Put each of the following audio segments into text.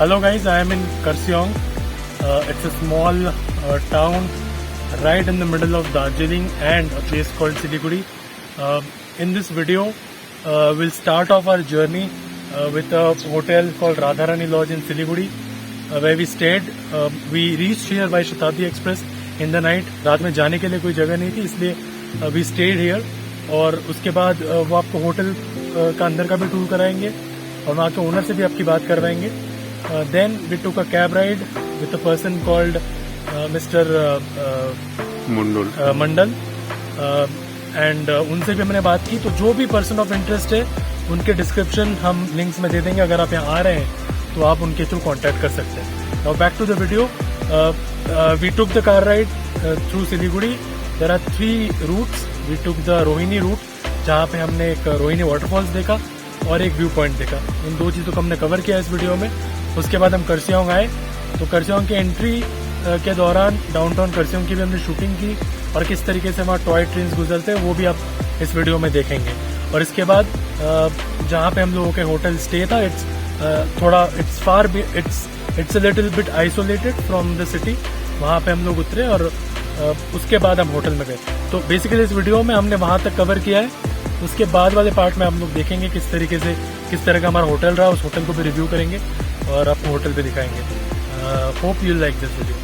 Hello guys, I am in Kurseong. It's a small town right in the middle of Darjeeling and a place called Siliguri. In this video, we'll start off our journey with a hotel called Radharani Lodge in Siliguri, where we stayed. We reached here by Shatabdi Express in the night. रात में जाने के लिए कोई जगह नहीं थी, इसलिए we stayed here. और उसके बाद वो आपको होटल का अंदर का भी टूर कराएंगे और वहाँ के ओनर से भी आपकी बात करवाएंगे. Then we took a cab ride with a person called Mr. Mandal. And उनसे भी मैंने बात की. तो जो भी पर्सन ऑफ इंटरेस्ट है उनके डिस्क्रिप्शन हम लिंक्स में दे देंगे. अगर आप यहाँ आ रहे हैं तो आप उनके थ्रू कांटेक्ट कर सकते हैं. Now back to the video. We took the car ride through Siliguri. There are 3 routes. We took the Rohini route, जहाँ पे हमने एक रोहिणी वाटरफॉल्स देखा और एक व्यू पॉइंट देखा. इन 2 चीज़ों को हमने कवर किया इस वीडियो में. उसके बाद हम करसियोंग आए. तो करसियोंग की एंट्री के दौरान डाउनटाउन करसियोंग की भी हमने शूटिंग की और किस तरीके से वहाँ टॉय ट्रेन्स गुजरते हैं वो भी आप इस वीडियो में देखेंगे. और इसके बाद जहाँ पे हम लोगों के होटल स्टे था, it's a little bit isolated from the city. वहाँ पे हम लोग उतरे और उसके बाद हम होटल में गए. तो बेसिकली इस वीडियो में हमने वहाँ तक कवर किया है. उसके बाद वाले पार्ट में हम लोग देखेंगे किस तरह का हमारा होटल रहा. उस होटल को भी रिव्यू करेंगे और आपको होटल पे दिखाएंगे. Hope you like this video.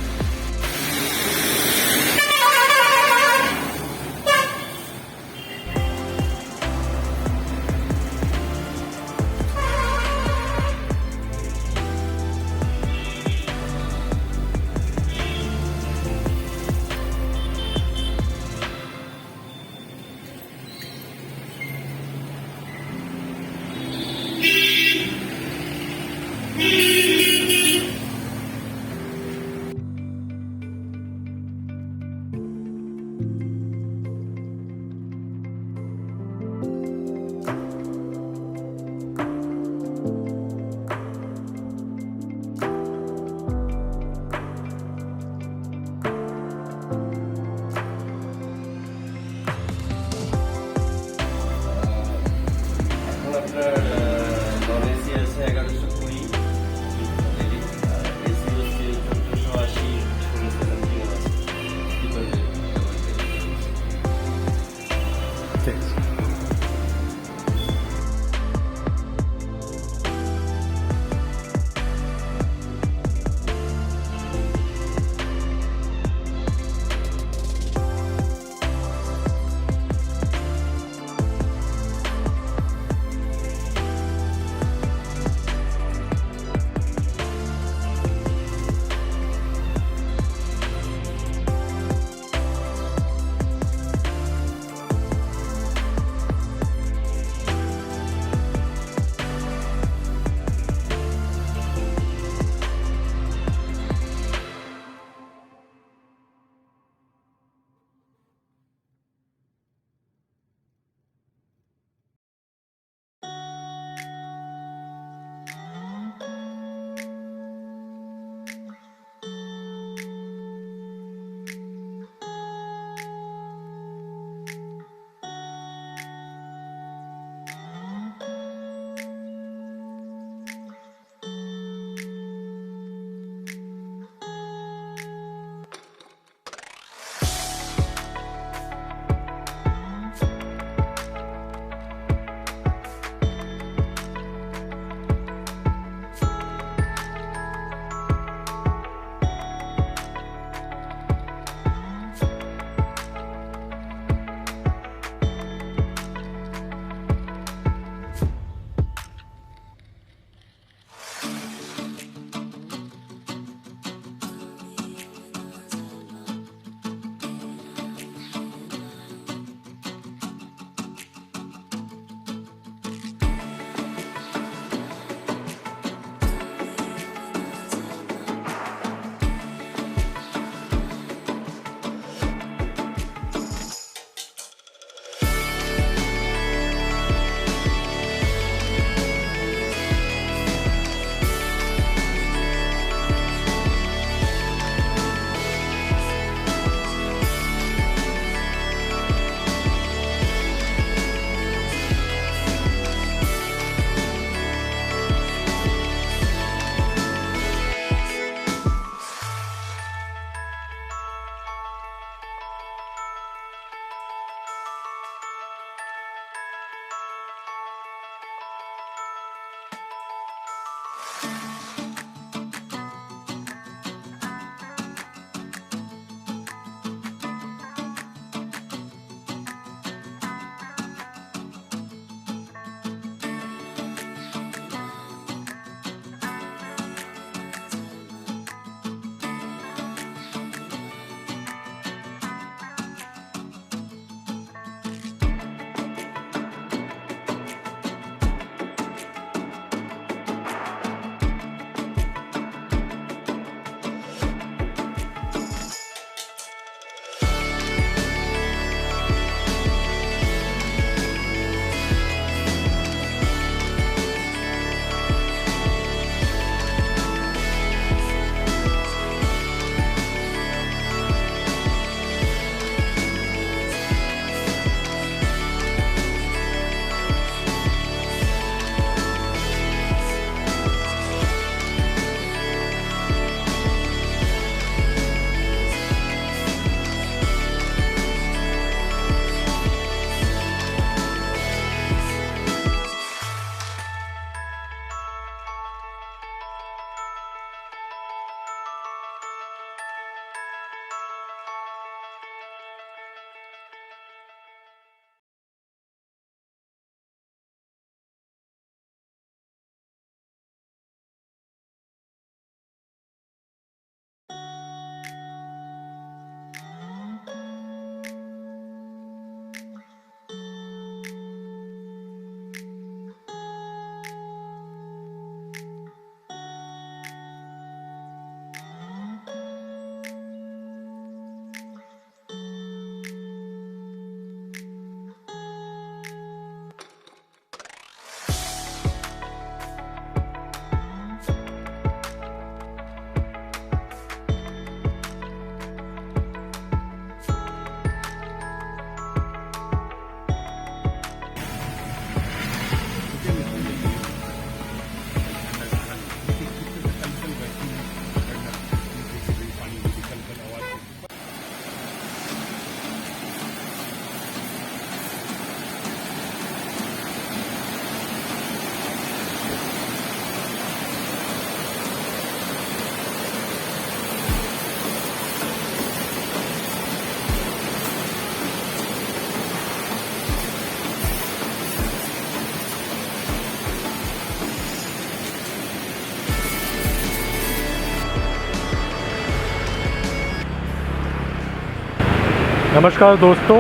नमस्कार दोस्तों,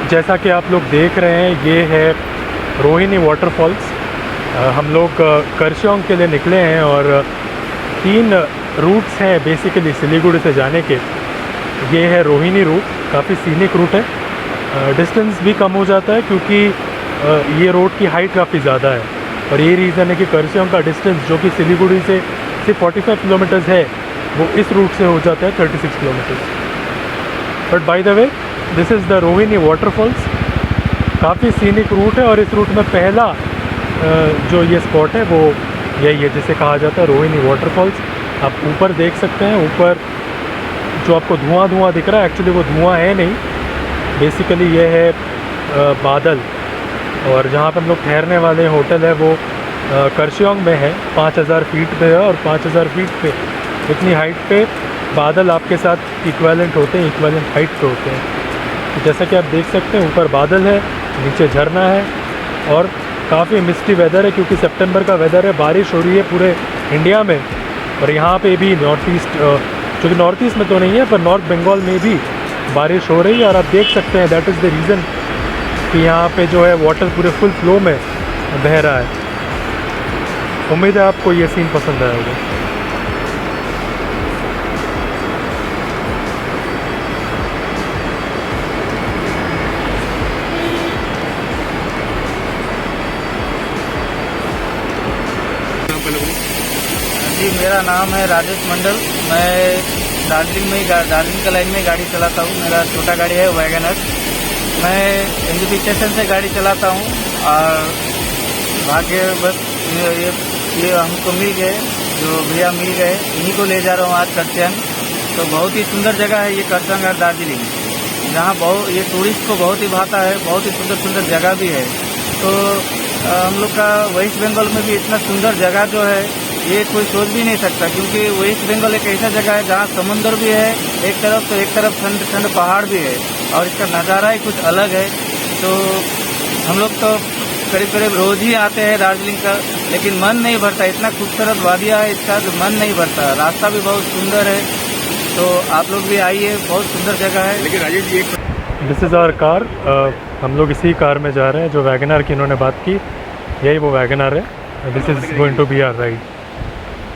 जैसा कि आप लोग देख रहे हैं ये है रोहिणी वाटरफॉल्स। हम लोग करशोंग के लिए निकले हैं और 3 रूट्स हैं बेसिकली सिलीगुड़ी से जाने के। ये है रोहिणी रूट, काफ़ी सीनिक रूट है, डिस्टेंस भी कम हो जाता है क्योंकि ये रोड की हाइट काफ़ी ज़्यादा है और ये रीज़न है कि करशोंग का डिस्टेंस जो कि सिलीगुड़ी से सिर्फ 45 किलोमीटर्स है वो इस रूट से हो जाता है 36 kilometres. But by the way this is the Rohini waterfalls. काफ़ी सीनिक रूट है और इस रूट में पहला जो ये स्पॉट है वो यही है जिसे कहा जाता है रोहिणी वाटरफॉल्स। आप ऊपर देख सकते हैं, ऊपर जो आपको धुआं दिख रहा है एक्चुअली वो धुआं है नहीं, बेसिकली ये है बादल। और जहाँ पे हम लोग ठहरने वाले होटल है वो करशोंग में है, 5000 फीट पे है और 5000 फीट पे इतनी हाइट पे बादल आपके साथ इक्विवेलेंट होते हैं, इक्विवेलेंट हाइट पे होते हैं। तो जैसा कि आप देख सकते हैं ऊपर बादल है, नीचे झरना है और काफ़ी मिस्टी वेदर है क्योंकि सितंबर का वेदर है, बारिश हो रही है पूरे इंडिया में। और यहाँ पे भी नॉर्थ ईस्ट, जो कि नॉर्थ ईस्ट में तो नहीं है पर नॉर्थ बंगाल में भी बारिश हो रही है और आप देख सकते हैं दैट इज़ द रीज़न कि यहाँ पे जो है वाटर पूरे फुल फ्लो में बह रहा है। उम्मीद है आपको ये सीन पसंद आएगा। जी, मेरा नाम है राजेश मंडल। मैं दार्जिलिंग का लाइन में गाड़ी चलाता हूँ। मेरा छोटा गाड़ी है वैगनर। मैं एनजेपी स्टेशन से गाड़ी चलाता हूँ और भाग्य बस ये हमको मिल गए, जो भैया मिल गए, इन्हीं को ले जा रहा हूँ आज करसोंग। तो बहुत ही सुंदर जगह है ये करसोंग और दार्जिलिंग, जहाँ ये टूरिस्ट को बहुत ही भाता है। बहुत ही सुंदर सुंदर जगह भी है। तो हम लोग का वेस्ट बंगाल में भी इतना सुंदर जगह जो है ये कोई सोच भी नहीं सकता, क्योंकि वेस्ट बंगाल एक ऐसा जगह है जहाँ समुंदर भी है एक तरफ, तो एक तरफ ठंड ठंड पहाड़ भी है और इसका नज़ारा ही कुछ अलग है। तो हम लोग तो करीब करीब रोज ही आते हैं दार्जिलिंग का, लेकिन मन नहीं भरता। इतना खूबसूरत वादिया है इसका जो मन नहीं भरता। रास्ता भी बहुत सुंदर है, तो आप लोग भी आइए, बहुत सुंदर जगह है। लेकिन Rajesh ji, this is our car. हम लोग इसी कार में जा रहे हैं जो वैगनर की इन्होंने बात की, यही वो वैगनर है। This is going to be our ride.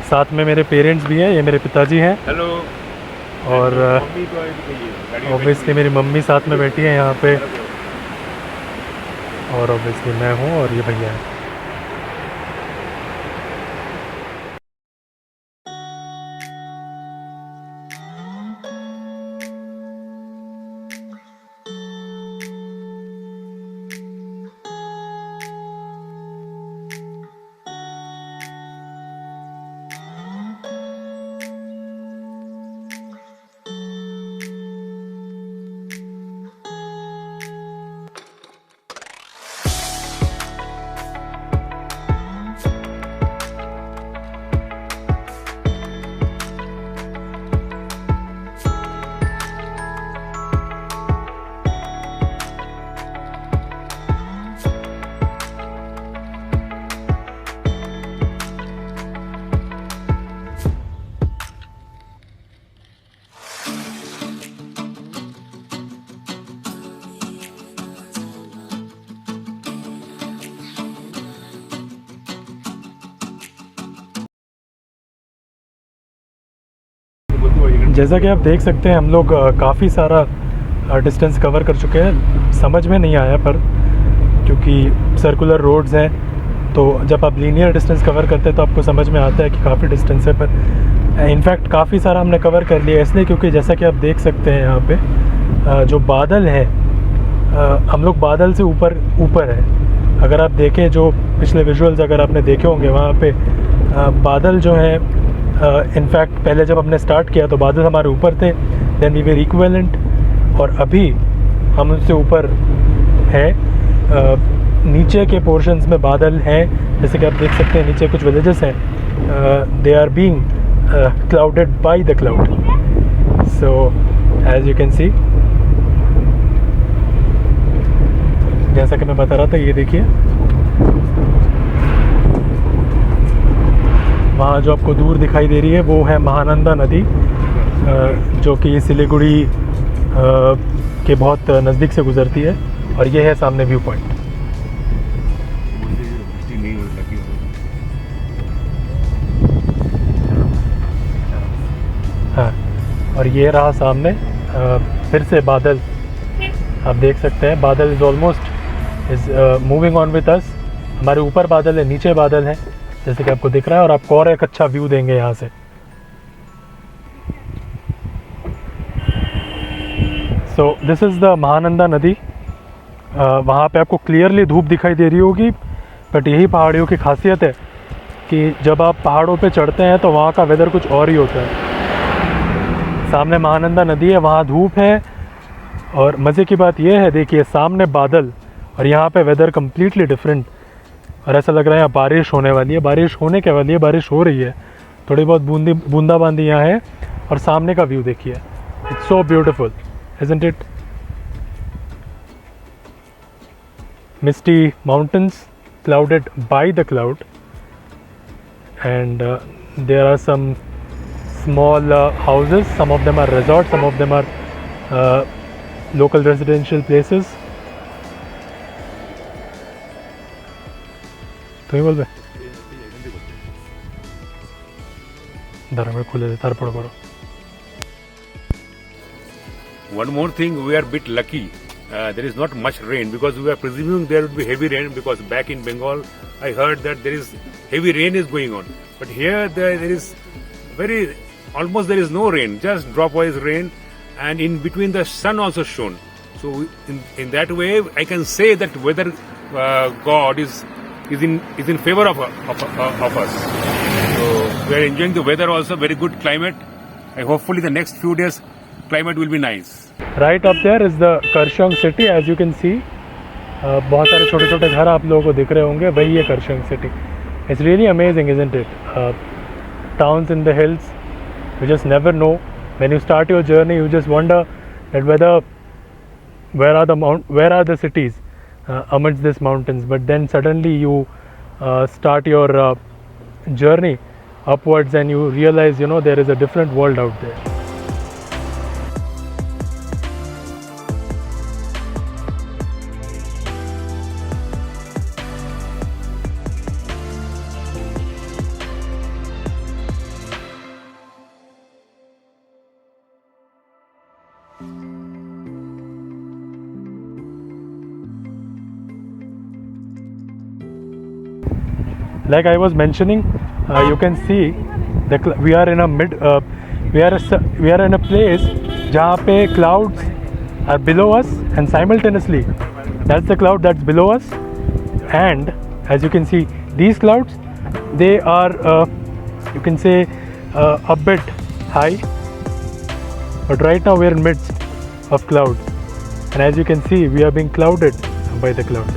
साथ में मेरे पेरेंट्स भी हैं, ये मेरे पिताजी हैं। हेलो। और ऑब्वियसली मेरी मम्मी साथ में बैठी है यहाँ पे, और ऑब्वियसली मैं हूँ और ये भैया है। जैसा कि आप देख सकते हैं हम लोग काफ़ी सारा डिस्टेंस कवर कर चुके हैं। समझ में नहीं आया पर क्योंकि सर्कुलर रोड्स हैं, तो जब आप लीनियर डिस्टेंस कवर करते हैं तो आपको समझ में आता है कि काफ़ी डिस्टेंस है। पर इनफैक्ट काफ़ी सारा हमने कवर कर लिया, इसलिए क्योंकि जैसा कि आप देख सकते हैं यहाँ पे जो बादल है, हम लोग बादल से ऊपर है। अगर आप देखें जो पिछले विजुअल्स अगर आपने देखे होंगे वहाँ पे बादल जो है, इनफैक्ट पहले जब हमने स्टार्ट किया तो बादल हमारे ऊपर थे, देन वी वेर इक्विवेलेंट, और अभी हम उनसे ऊपर है। नीचे के पोर्शंस में बादल हैं, जैसे कि आप देख सकते हैं नीचे कुछ विलेजेस हैं, they are being clouded by the cloud. So as you can see, जैसा कि मैं बता रहा था, ये देखिए वहाँ जो आपको दूर दिखाई दे रही है वो है महानंदा नदी, जो कि सिलीगुड़ी के बहुत नज़दीक से गुजरती है और ये है सामने व्यू पॉइंट। हाँ, और ये रहा सामने फिर से बादल, आप देख सकते हैं बादल is almost is moving on with us. हमारे ऊपर बादल है, नीचे बादल है, जैसे कि आपको दिख रहा है, और आपको और एक अच्छा व्यू देंगे यहाँ से। So this is the Mahananda नदी। वहाँ पे आपको क्लियरली धूप दिखाई दे रही होगी, बट यही पहाड़ियों की खासियत है कि जब आप पहाड़ों पे चढ़ते हैं तो वहाँ का वेदर कुछ और ही होता है। सामने महानंदा नदी है, वहाँ धूप है, और मज़े की बात यह है, देखिए सामने बादल और यहाँ पे वेदर कम्प्लीटली डिफरेंट, और ऐसा लग रहा है यहाँ बारिश होने वाली है। बारिश होने के वाली है, बारिश हो रही है, थोड़ी बहुत बूंदाबांदी यहाँ है, और सामने का व्यू देखिए, it's so beautiful, isn't it? Misty mountains clouded by the cloud, and there are some small houses. Some of them are resorts, some of them are local residential places. তুমি বলবে দাঁড়া আমি খুলে দিই তারপর করো। One more thing, we are a bit lucky. There is not much rain because we are presuming there would be heavy rain, because back in Bengal I heard that there is heavy rain is going on. But here there is almost there is no rain, just drop-wise rain, and in between the sun also shone. So in that way I can say that weather God is in favor of us. So we are enjoying the weather also, very good climate. And hopefully the next few days climate will be nice. Right up there is the Kurseong city, as you can see. बहुत सारे छोटे छोटे घर आप लोगों को दिख रहे होंगे, वही है Kurseong city. It's really amazing, isn't it? Towns in the hills, you just never know. When you start your journey, you just wonder that where are the cities amidst these mountains. But then suddenly you start your journey upwards and you realize, there is a different world out there. Like I was mentioning, you can see we are in a we are in a place जहाँ पे clouds are below us, and simultaneously that's the cloud that's below us, and as you can see these clouds, they are you can say a bit high, but right now we are in midst of clouds, and as you can see we are being clouded by the cloud.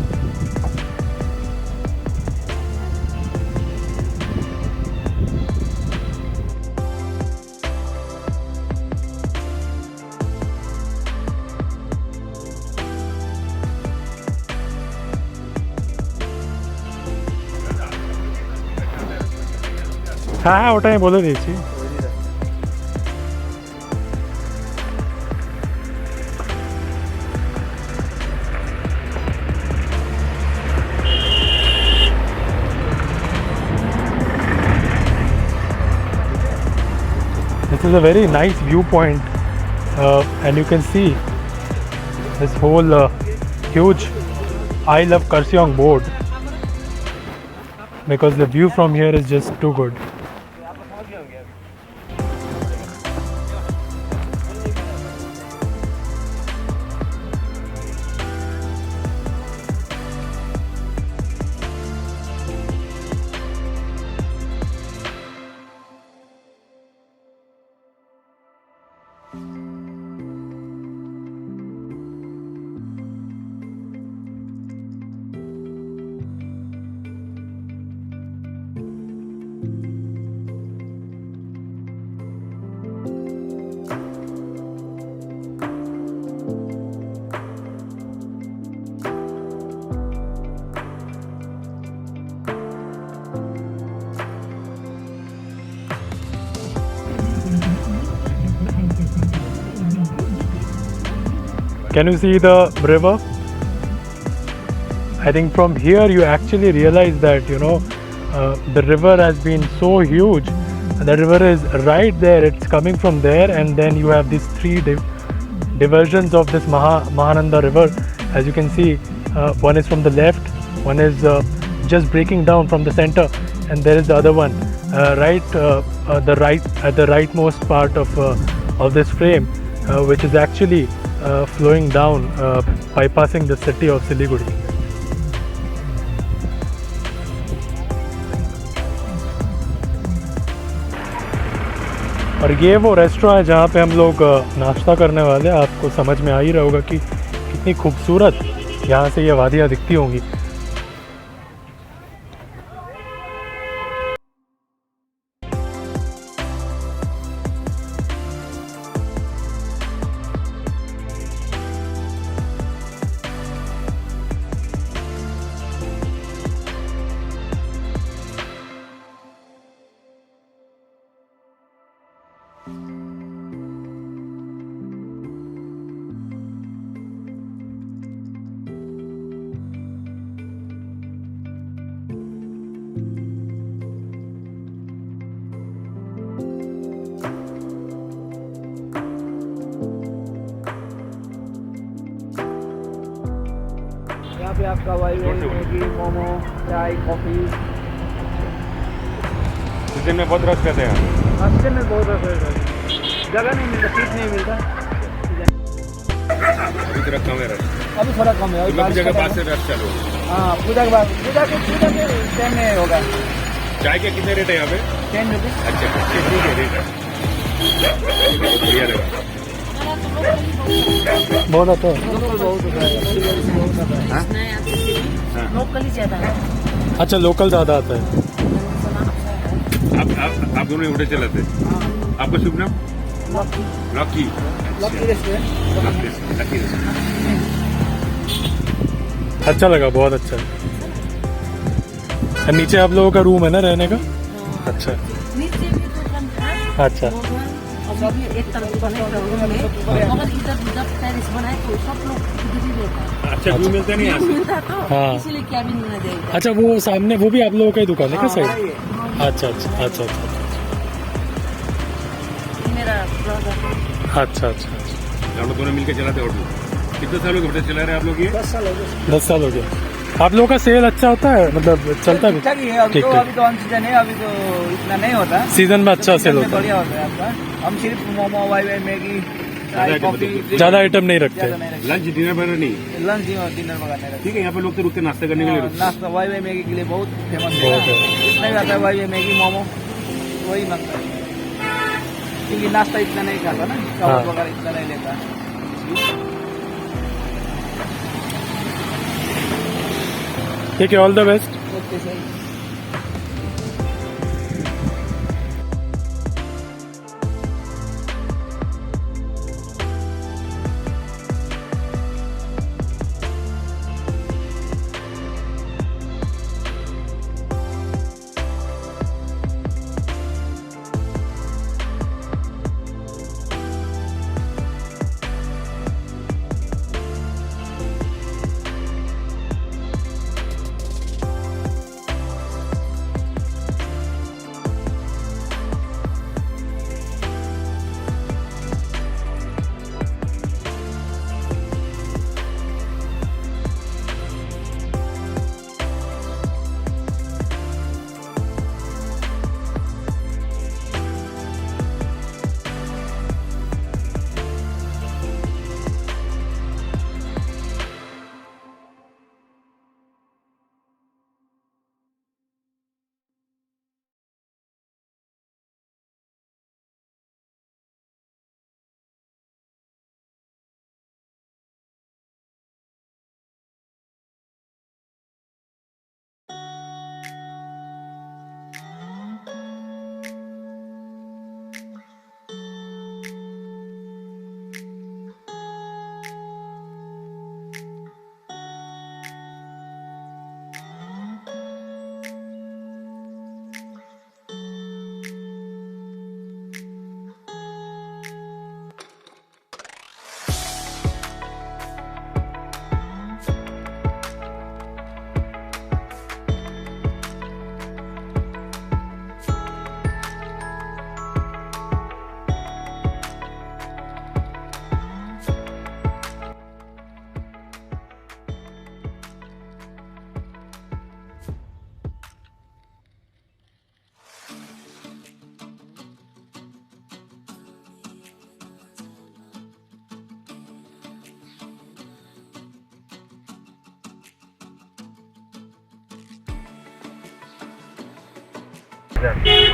হ্যাঁ হ্যাঁ ওটাই বলে দিয়েছি। This is a very nice viewpoint, and you can see this whole huge I Love Kurseong board, because the view from here is just too good. Can you see the river? I think from here you actually realize that the river has been so huge. The river is right there. It's coming from there, and then you have these three diversions of this Mahananda river. As you can see, one is from the left, one is just breaking down from the center, and there is the other one right at the rightmost part of this frame, which is actually flowing down, bypassing the city of Siliguri. और ये वो restaurant है जहाँ पे हम लोग नाश्ता करने वाले हैं। आपको समझ में आ ही रहा होगा कि कितनी खूबसूरत यहाँ से ये वादियाँ दिखती होंगी। यहाँ पे आपका वाई मैगी मोमो चाय कॉफ़ी। सीजन में बहुत रश रहते हैं। रास्ते में बहुत जगह नहीं मिलता, सीट नहीं मिलता। अभी थोड़ा कम है रश। अभी थोड़ा कम है। दुर्गा पूजा के बाद से रश चालू होगा। हाँ, पूजा के बाद पूजा के टाइम में होगा। चाय के कितने रेट है यहाँ पे? 10 रुपये। अच्छा, ठीक है, रेट है। बहुत बढ़िया लगा। बहुत आता है। लोकली ज़्यादा है। अच्छा, लोकल ज़्यादा आता है। आप दोनों होटल चलाते हैं? आपका शुभ नाम? Lucky restaurant. अच्छा लगा, बहुत अच्छा। और नीचे आप लोगों का रूम है ना रहने का? अच्छा नीचे भी तो कम था। अच्छा और भी एक तरफ बने रूम में, मगर इधर जब टेरेस बनाए तो सब लोग इधर ही रहता है। अच्छा, व्यू मिलता नहीं यहाँ से? मिलता तो हाँ। इसीलिए क्या भी नहीं देगा। अच्छा, वो सामने वो भी आप लोगों का ही दुकान है क्या सही? हाँ, अच्छा अच्छा अच्छा अच्छा मेरा ब्रदर। अच्छा अच्छा अच्छा। आप लोग दोनों मिलकर चलाते होटल? कितने साल हो गए होटल चला रहे हैं आप लोग ये? 10 साल हो गए। 10 साल हो गया। आप लोगों का सेल अच्छा होता है, मतलब चलता भी? ठीक ठाक ही है। अभी ठीक तो ठीक। अभी तो अन सीजन है, अभी तो इतना नहीं होता। सीजन में अच्छा सेल सीजन में होता है। बढ़िया होता है आपका। हम सिर्फ मोमो वाई मैगी चाय ज़्यादा कॉफी ज़्यादा आइटम नहीं रखते। ज़्यादा नहीं रखते। लंच डिनर वगैरह नहीं? लंच डिनर वगैरह नहीं रखते। ठीक है, यहाँ पे लोग तो रुकते नाश्ता करने के लिए रुकते। नाश्ता वाई मैगी के लिए बहुत फेमस बहुत है। है। इतना ही आता है वाई मैगी मोमो, वही मांगता है। क्योंकि नाश्ता इतना नहीं खाता ना, हाँ। चावल वगैरह इतना नहीं लेता। ठीक है, all the best. Okay sir.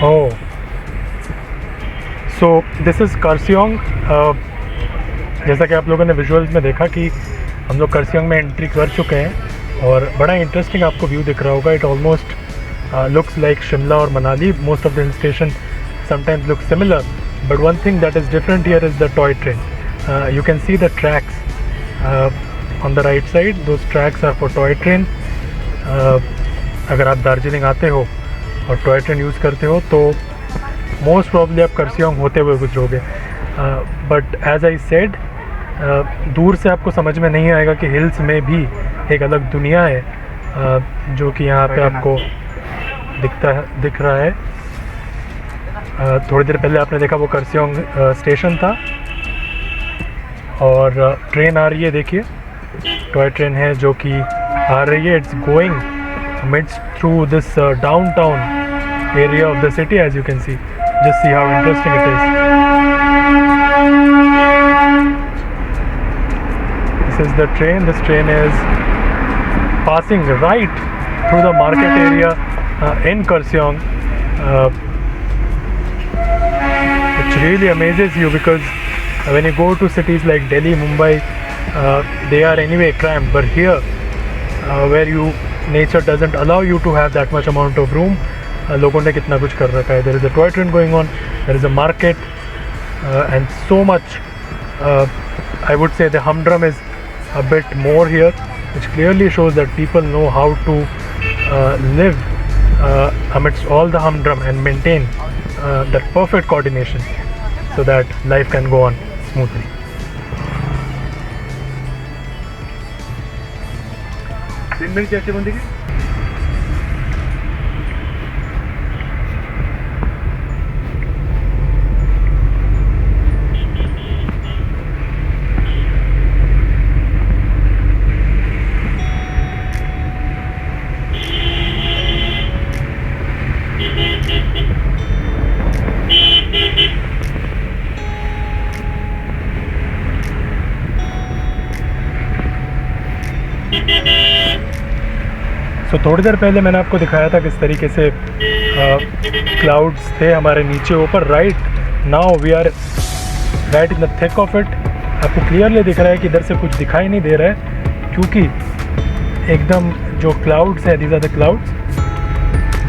Oh. So this is Kurseong. जैसा कि आप लोगों ने विजुअल्स में देखा कि हम लोग करसियोंग में एंट्री कर चुके हैं और बड़ा इंटरेस्टिंग आपको व्यू दिख रहा होगा. It almost looks like Shimla or Manali. Most of the hill station sometimes look similar, but one thing that is different here is the toy train. You can see the tracks on the right side. Those tracks are for toy train. अगर आप दार्जिलिंग आते हो और toy train use करते हो तो most probably आप करसियोंग होते हुए गुजरोगे. बट एज आई सेड, दूर से आपको समझ में नहीं आएगा कि हिल्स में भी एक अलग दुनिया है, जो कि यहाँ पे आपको दिख रहा है. थोड़ी देर पहले आपने देखा वो करसियोंग स्टेशन था और ट्रेन आ रही है. देखिए टॉय ट्रेन है जो कि आ रही है. It's going midst through this downtown area of the city, as you can see. Just see how interesting it is. This is the train. This train is passing right through the market area in Kurseong, which really amazes you because when you go to cities like Delhi, Mumbai, they are anyway cramped, but here where nature doesn't allow you to have that much amount of room, लोगों ने कितना कुछ कर रखा है. There is a toy train going on, there is a market, and so much. I would say the humdrum is a bit more here, which clearly shows that people know how to live amidst all the humdrum and maintain that perfect coordination so that life can go on smoothly. Minute कैसे बंदी सो थोड़ी देर पहले मैंने आपको दिखाया था किस तरीके से क्लाउड्स थे हमारे नीचे ऊपर. Right now we are right in the thick of it. आपको क्लियरली दिख रहा है कि इधर से कुछ दिखाई नहीं दे रहा है क्योंकि एकदम जो क्लाउड्स है, these are the clouds,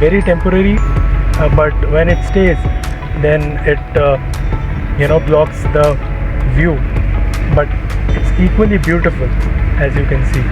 very temporary, but when it stays then it blocks the view, but it's equally beautiful as you can see.